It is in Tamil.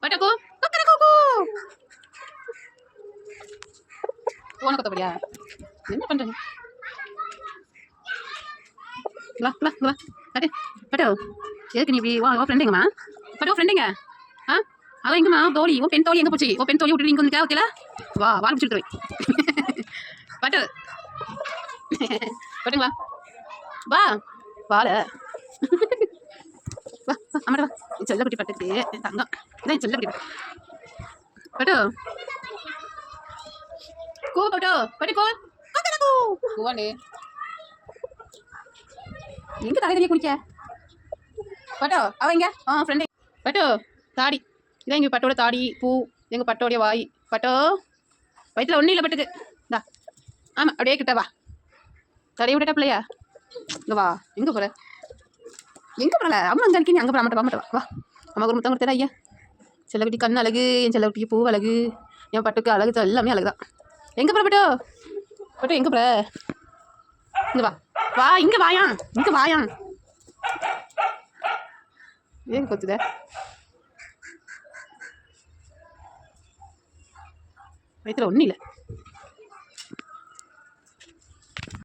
பட்டக்கோ கொக்கரக்கோ போன கொத்தபடியா என்ன பண்றீங்க வா வா வா பட்டு பட்டு எதுக்கு நீ இப்படி உன் ஃப்ரெண்டுங்கம்மா பட்டு ஃப்ரெண்டுங்க ஆ அவன் எங்கம்மா தோழி உன் பெண் தோழி எங்கே போச்சு உன் பெண் தோழி விட்டு நீங்கள் வந்து தேவை வா வாழ் பிடிச்சிட்டு பட்டு பட்டுங்களா வா வாழ வா அம்மாடா வா செல்லக்குட்டி பட்டுக்கு தங்கம் இதான் செல்லக்குட்டி பட்டு கூ பட்டு பட்டு கூ கூவாண்டு எங்க தலைதறிய குடிக்க பட்டோ அவ எங்க ஃப்ரெண்டு பட்டோ தாடி இதான் எங்கள் பட்டோட தாடி பூ எங்கள் பட்டோடைய வாய் பட்டோ வயிற்றுல ஒன்றும் இல்லை பட்டுக்கு இந்தா ஆமாம் அப்படியே கிட்ட வா தடைய விட்டா பிள்ளையா இங்கே வா எங்கே போகிற எங்கே போகல அம்மா அங்கே இருக்கீங்க அங்கே போக மாட்டேன் மாட்டேன் வா அம்மா ஒரு முத்தம் கொடுத்தா ஐயா செல்லக்குட்டி கண் அழகு என் செல்லக்குட்டிக்கு பூ அழகு என் பட்டுக்கு அழகு எல்லாமே அழகு தான் எங்கே போகிற பட்டோ பட்டோ எங்கே போகிற இங்கே வா வா இங்கே வாயா இங்கே வாயா ஏன் கொத்துத வயிற்றுல ஒன்றும் இல்லை